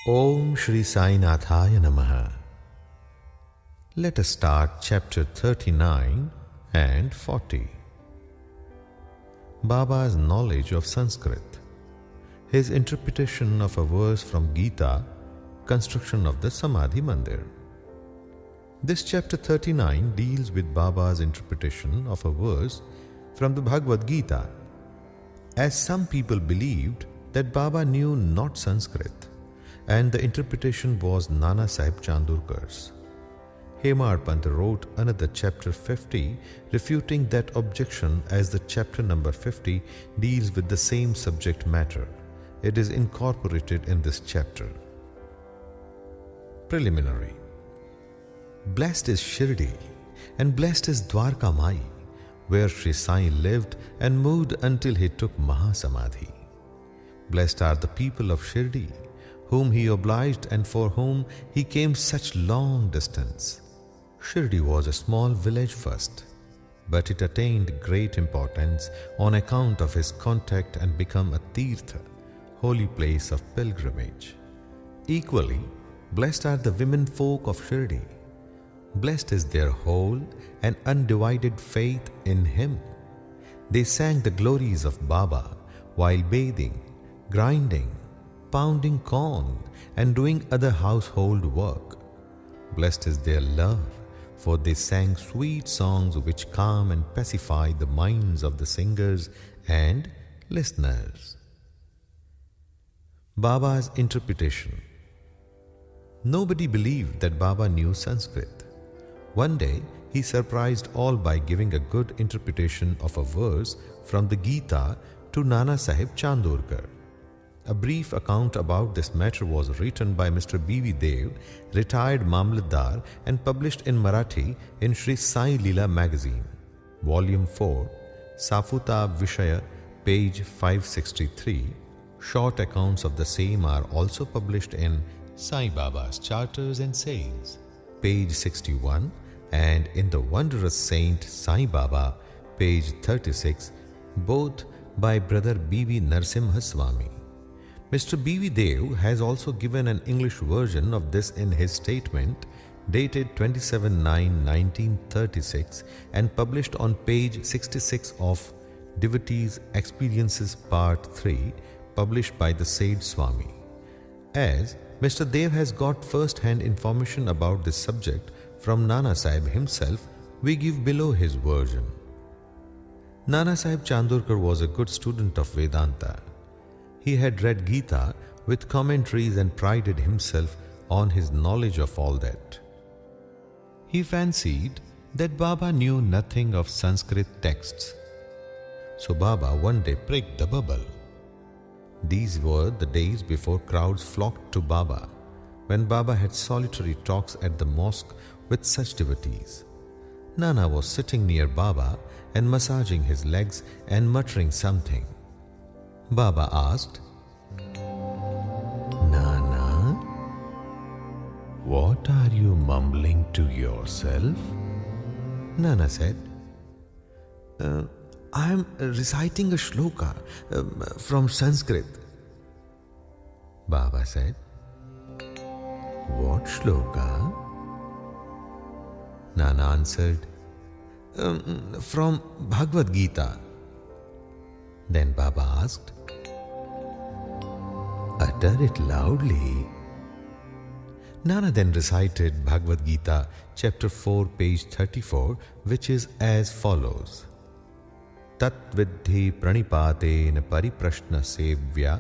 Om Shri Sai Nathaya Namaha. Let us start chapter 39 and 40. Baba's knowledge of Sanskrit, his interpretation of a verse from Gita, construction of the Samadhi Mandir. This chapter 39 deals with Baba's interpretation of a verse from the Bhagavad Gita, as some people believed that Baba knew not Sanskrit, and the interpretation was Nana Sahib Chandurkar's. Hemar Pant wrote another chapter 50 refuting that objection, as the chapter number 50 deals with the same subject matter. It is incorporated in this chapter. Preliminary. Blessed is Shirdi and blessed is Dwarka Mai, where Shri Sai lived and moved until he took Mahasamadhi. Blessed are the people of Shirdi, whom he obliged and for whom he came such long distance. Shirdi was a small village first, but it attained great importance on account of his contact and become a Tirtha, holy place of pilgrimage. Equally, blessed are the women folk of Shirdi. Blessed is their whole and undivided faith in him. They sang the glories of Baba while bathing, grinding, pounding corn and doing other household work. Blessed is their love, for they sang sweet songs which calm and pacify the minds of the singers and listeners. Baba's interpretation. Nobody believed that Baba knew Sanskrit. One day, he surprised all by giving a good interpretation of a verse from the Gita to Nana Sahib Chandurkar. A brief account about this matter was written by Mr. B.V. Dev, retired Mamlatdar, and published in Marathi in Shri Sai Leela magazine, volume 4, Safuta Vishaya, page 563. Short accounts of the same are also published in Sai Baba's Charters and Sayings, page 61, and in The Wondrous Saint Sai Baba, page 36, both by Brother B.V. Narsimha Swami. Mr. B.V. Dev has also given an English version of this in his statement dated 27/9/1936 and published on page 66 of Devotees' Experiences Part 3, published by the Said Swami. As Mr. Dev has got first-hand information about this subject from Nana Sahib himself, we give below his version. Nana Sahib Chandurkar was a good student of Vedanta. He had read Gita with commentaries and prided himself on his knowledge of all that. He fancied that Baba knew nothing of Sanskrit texts. So Baba one day pricked the bubble. These were the days before crowds flocked to Baba, when Baba had solitary talks at the mosque with such devotees. Nana was sitting near Baba and massaging his legs and muttering something. Baba asked, "Nana, what are you mumbling to yourself?" Nana said, "I am reciting a shloka from Sanskrit." Baba said, "What shloka?" Nana answered, "From Bhagavad Gita." Then Baba asked, "Utter it loudly." Nana then recited Bhagavad Gita, chapter 4, page 34, which is as follows. Tat vidhi pranipaten pariprashna sevya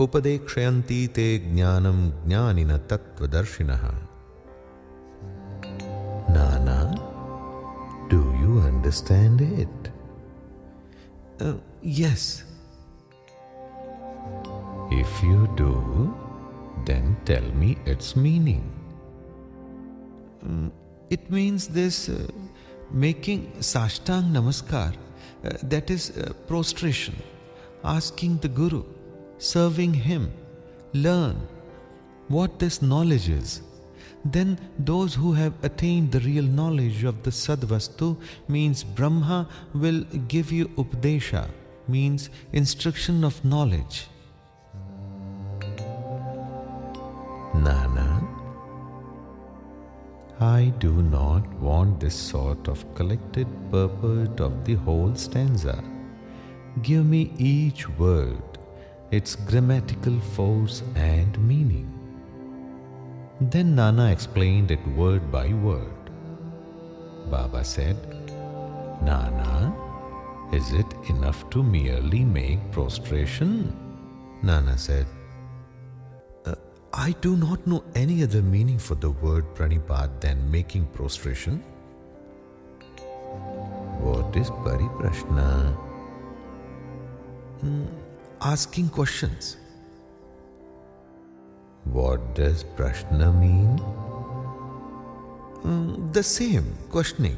upadekshayanti te jnanam jnanina tattvadarshinaha. Nana, do you understand it? Yes. If you do, then tell me its meaning. It means this making Sashtang Namaskar, that is prostration, asking the Guru, serving him, learn what this knowledge is. Then those who have attained the real knowledge of the Sadvastu, means Brahma, will give you Upadesha, means instruction of knowledge. Nana, I do not want this sort of collected purport of the whole stanza. Give me each word, its grammatical force and meaning. Then Nana explained it word by word. Baba said, Nana, is it enough to merely make prostration? Nana said, I do not know any other meaning for the word pranipad than making prostration. What is pariprashna? Asking questions. What does prashna mean? The same, questioning.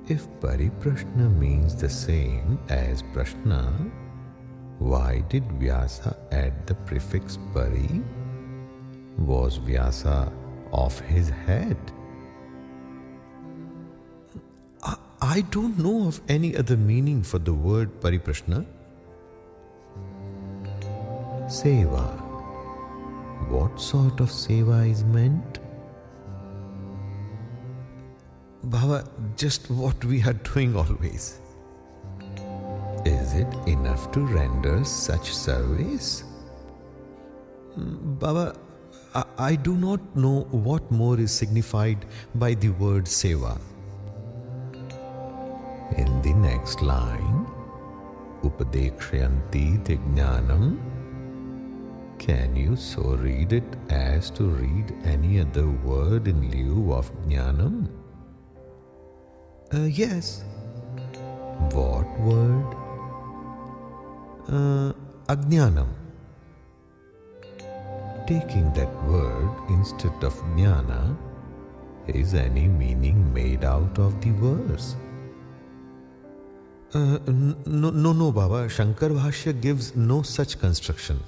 If pariprashna means the same as prashna, why did Vyasa add the prefix pari? Was Vyasa off his head? I don't know of any other meaning for the word pariprashna. Seva. What sort of seva is meant? Baba, just what we are doing always. Is it enough to render such service? Baba, I do not know what more is signified by the word seva. In the next line, Upadekshayanti Jnanam, can you so read it as to read any other word in lieu of jnanam? Yes. What word? Ajnanam. Taking that word instead of jnana, is any meaning made out of the verse? No, Baba. Shankar Bhashya gives no such construction.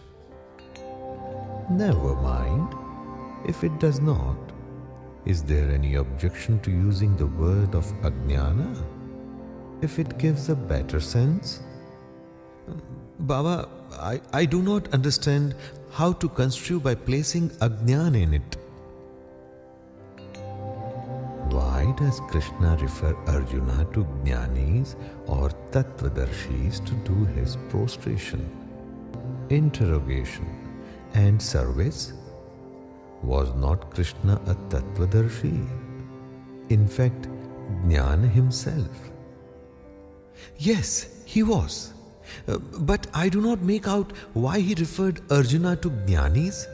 Never mind. If it does not, is there any objection to using the word of ajnana? If it gives a better sense? Baba, I do not understand how to construe by placing ajnana in it. Why does Krishna refer Arjuna to jnanis or tattvadarshis to do his prostration, interrogation and service? Was not Krishna a tattvadarshi? In fact, Jnana himself. Yes, he was. But I do not make out why he referred Arjuna to jnanis.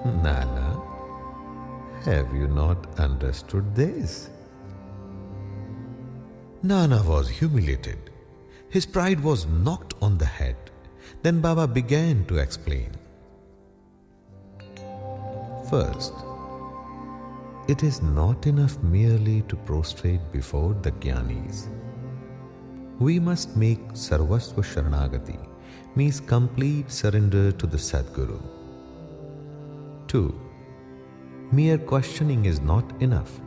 Nana, have you not understood this? Nana was humiliated. His pride was knocked on the head. Then Baba began to explain. First, it is not enough merely to prostrate before the Jnanis. We must make Sarvasva Sharanagati, means complete surrender to the Sadguru. 2. Mere questioning is not enough.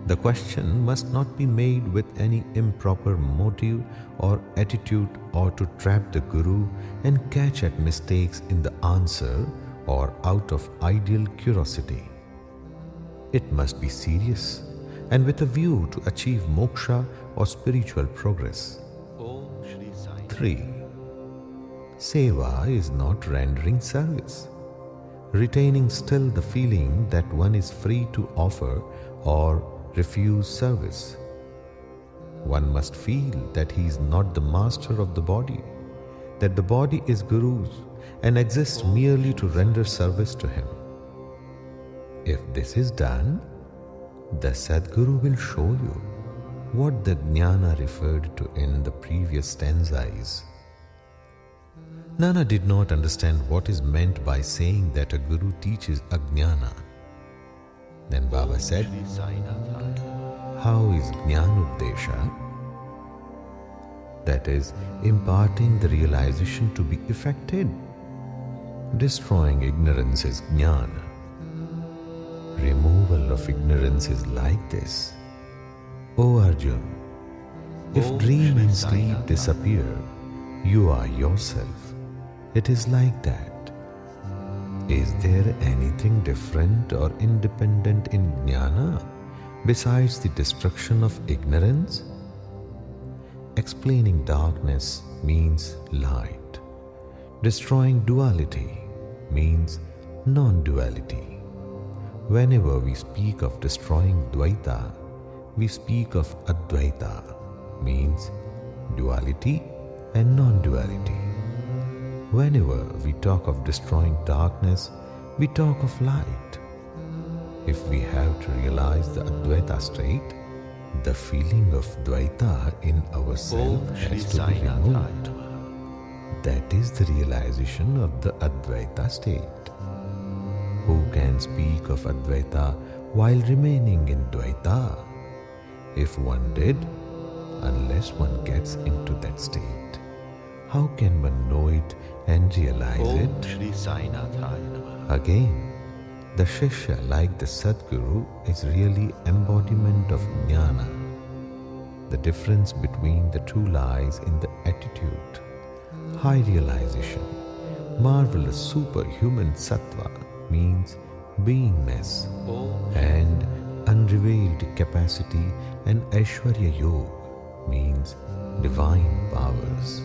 The question must not be made with any improper motive or attitude or to trap the Guru and catch at mistakes in the answer or out of ideal curiosity. It must be serious and with a view to achieve moksha or spiritual progress. 3. Seva is not rendering service, retaining still the feeling that one is free to offer or refuse service. One must feel that he is not the master of the body, that the body is Guru's and exists merely to render service to him. If this is done, the Sadguru will show you what the Jnana referred to in the previous stanza is. Nana did not understand what is meant by saying that a Guru teaches Ajnana. Then Baba said, how is Jnanudesha? That is, imparting the realization to be effected. Destroying ignorance is Jnana. Removal of ignorance is like this. O Arjun, if dream and sleep disappear, you are yourself. It is like that. Is there anything different or independent in jnana besides the destruction of ignorance? Explaining darkness means light. Destroying duality means non-duality. Whenever we speak of destroying Dvaita, we speak of Advaita, means duality and non-duality. Whenever we talk of destroying darkness, we talk of light. If we have to realize the Advaita state, the feeling of Dvaita in ourselves has to be removed. That is the realization of the Advaita state. Who can speak of Advaita while remaining in Dvaita? If one did, unless one gets into that state, how can one know it and realize it? Shri Again, the Shishya, like the Sadguru, is really embodiment of jnana. The difference between the two lies in the attitude. High realization, marvelous superhuman sattva means beingness, and unrevealed capacity and Aishwarya Yoga means divine powers.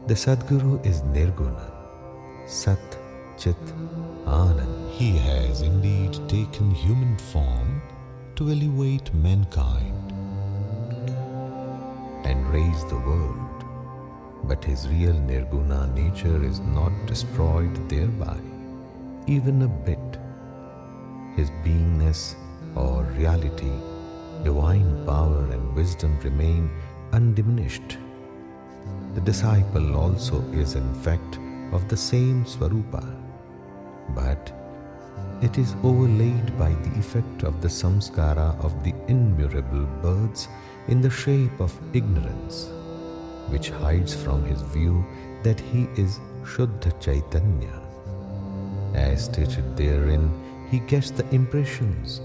The Sadguru is Nirguna, Sat, Chit, Anand. He has indeed taken human form to elevate mankind and raise the world. But his real Nirguna nature is not destroyed thereby, even a bit. His beingness or reality, divine power and wisdom remain undiminished. The disciple also is in fact of the same Swarupa, but it is overlaid by the effect of the samskara of the innumerable births in the shape of ignorance, which hides from his view that he is Shuddha Chaitanya. As stated therein, he gets the impressions: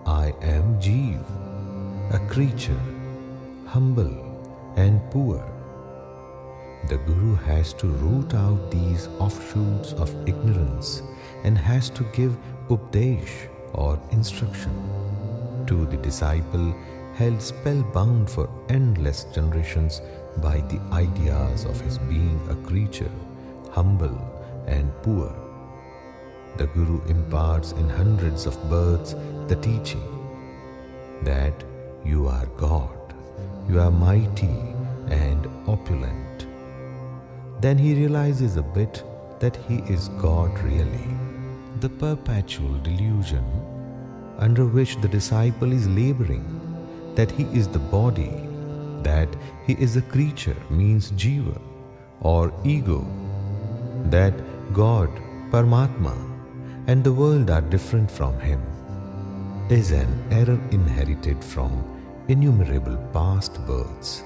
I am Jeev, a creature, humble and poor. The Guru has to root out these offshoots of ignorance and has to give updesh or instruction to the disciple held spellbound for endless generations by the ideas of his being a creature, humble and poor. The Guru imparts in hundreds of births the teaching that you are God, you are mighty and opulent. Then he realizes a bit that he is God really. The perpetual delusion under which the disciple is laboring, that he is the body, that he is a creature means jiva or ego, that God, Paramatma, and the world are different from him, is an error inherited from innumerable past births.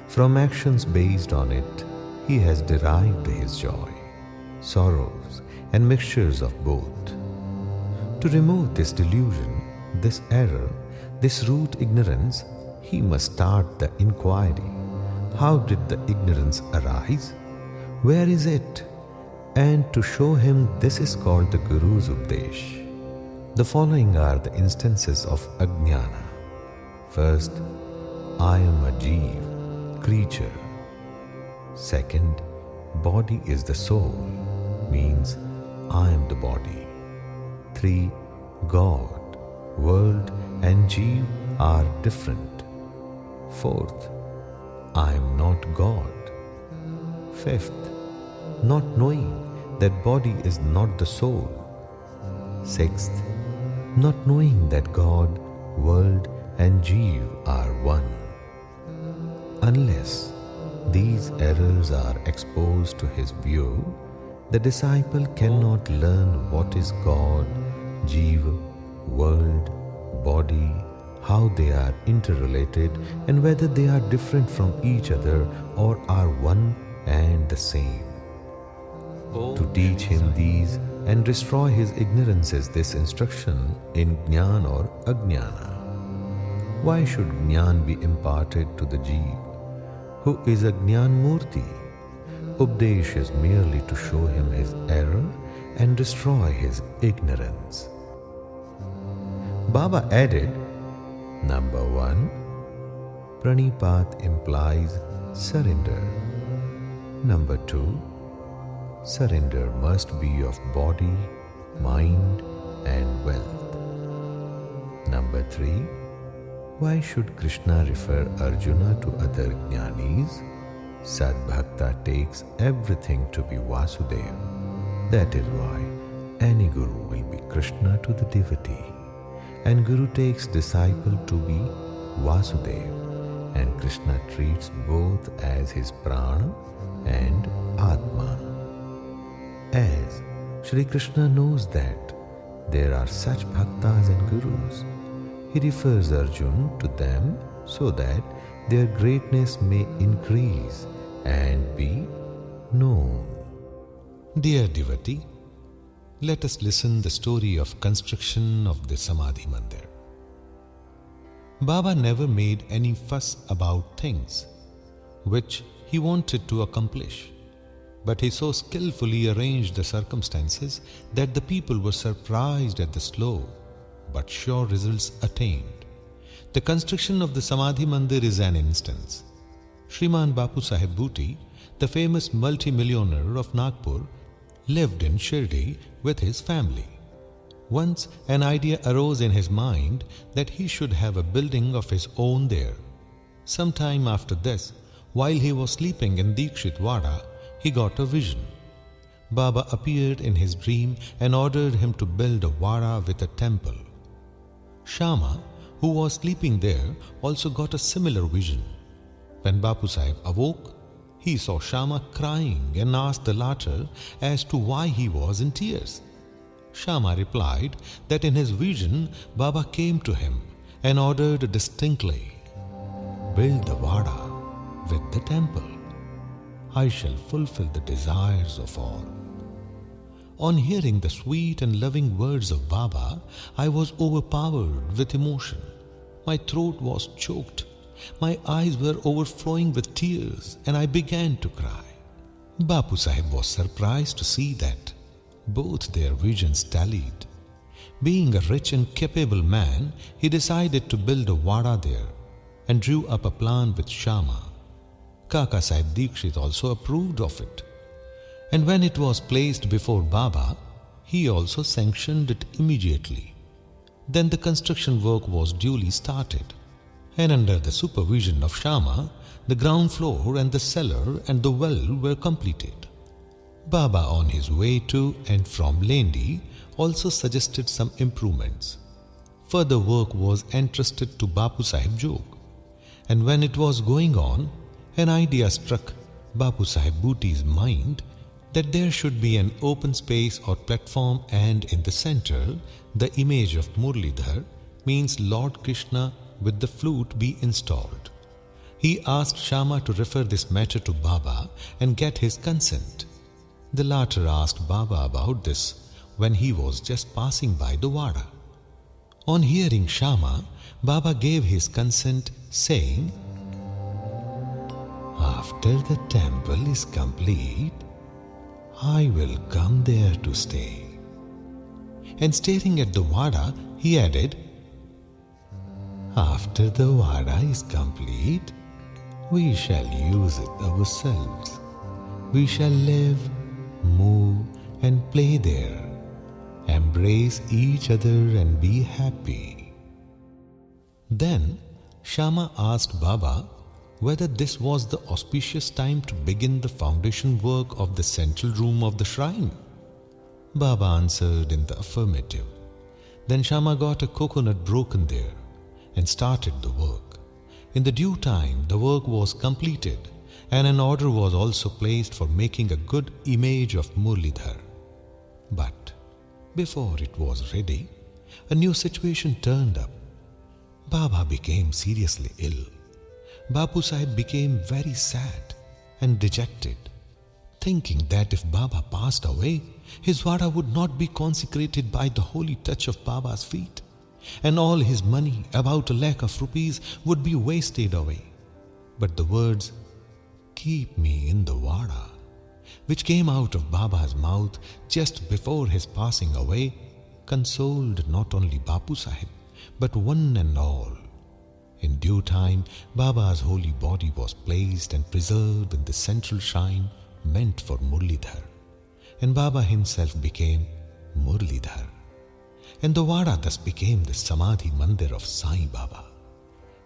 From actions based on it, he has derived his joy, sorrows, and mixtures of both. To remove this delusion, this error, this root ignorance, he must start the inquiry. How did the ignorance arise? Where is it? And to show him this is called the Guru's Updesh. The following are the instances of Ajnana. First, I am a Jeev, creature. Second, body is the soul, means I am the body. 3. God, world and Jeev are different. 4th, I am not God. 5th, not knowing that body is not the soul. 6th, not knowing that God, world and Jeev are one. Unless these errors are exposed to his view, the disciple cannot learn what is God, Jiva, world, body, how they are interrelated, and whether they are different from each other or are one and the same. To teach him these and destroy his ignorance is this instruction in Jnana or Ajnana. Why should Jnana be imparted to the Jeev, who is a Jnana Murti, Updesh is merely to show him his error and destroy his ignorance. Baba added, Number 1, Pranipat implies surrender. Number 2, surrender must be of body, mind and wealth. Number 3, why should Krishna refer Arjuna to other jnanis? Sadbhakta takes everything to be Vasudeva. That is why any guru will be Krishna to the devotee, and guru takes disciple to be Vasudeva, and Krishna treats both as his prana and atma. As Shri Krishna knows that there are such bhaktas and gurus, he refers Arjun to them so that their greatness may increase and be known. Dear devotee, let us listen the story of construction of the Samadhi Mandir. Baba never made any fuss about things which he wanted to accomplish, but he so skillfully arranged the circumstances that the people were surprised at the slow but sure results attained. The construction of the Samadhi Mandir is an instance. Shriman Bapu Sahib Bhuti, the famous multi-millionaire of Nagpur, lived in Shirdi with his family. Once an idea arose in his mind that he should have a building of his own there. Some time after this, while he was sleeping in Dikshit Wada, he got a vision. Baba appeared in his dream and ordered him to build a Wada with a temple. Shama, who was sleeping there, also got a similar vision. When Bapu Sahib awoke, he saw Shama crying and asked the latter as to why he was in tears. Shama replied that in his vision, Baba came to him and ordered distinctly, "Build the Vada with the temple. I shall fulfill the desires of all." On hearing the sweet and loving words of Baba, I was overpowered with emotion. My throat was choked. My eyes were overflowing with tears and I began to cry. Bapu Sahib was surprised to see that both their visions tallied. Being a rich and capable man, he decided to build a Vada there and drew up a plan with Shama. Kaka Sahib Dikshit also approved of it. And when it was placed before Baba, he also sanctioned it immediately. Then the construction work was duly started, and under the supervision of Shama, the ground floor and the cellar and the well were completed. Baba, on his way to and from Lendi, also suggested some improvements. Further work was entrusted to Bapu Sahib Jog, and when it was going on, an idea struck Bapu Sahib Bhuti's mind that there should be an open space or platform, and in the center, the image of Murlidhar, means Lord Krishna, with the flute be installed. He asked Shama to refer this matter to Baba and get his consent. The latter asked Baba about this when he was just passing by the Vada. On hearing Shama, Baba gave his consent, saying, "After the temple is complete, I will come there to stay." And staring at the Vada, he added, "After the Vada is complete, we shall use it ourselves. We shall live, move and play there, embrace each other and be happy." Then Shama asked Baba whether this was the auspicious time to begin the foundation work of the central room of the shrine. Baba answered in the affirmative. Then Shama got a coconut broken there and started the work. In the due time, the work was completed and an order was also placed for making a good image of Murlidhar. But before it was ready, a new situation turned up. Baba became seriously ill. Bapu Sahib became very sad and dejected, thinking that if Baba passed away, his Vada would not be consecrated by the holy touch of Baba's feet, and all his money, about 1 lakh rupees, would be wasted away. But the words, "Keep me in the Vada," which came out of Baba's mouth just before his passing away, consoled not only Bapu Sahib, but one and all. In due time, Baba's holy body was placed and preserved in the central shrine meant for Murlidhar, and Baba himself became Murlidhar. And the Wada thus became the Samadhi Mandir of Sai Baba.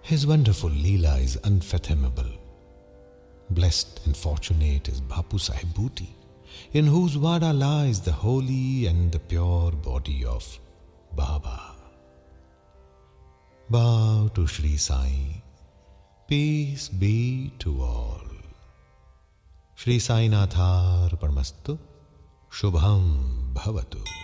His wonderful Leela is unfathomable. Blessed and fortunate is Bapu Sahib Bhuti, in whose Wada lies the holy and the pure body of Baba. Bow to Shri Sai. Peace be to all. Shri Sai Nathar Paramastu. Shubham Bhavatu.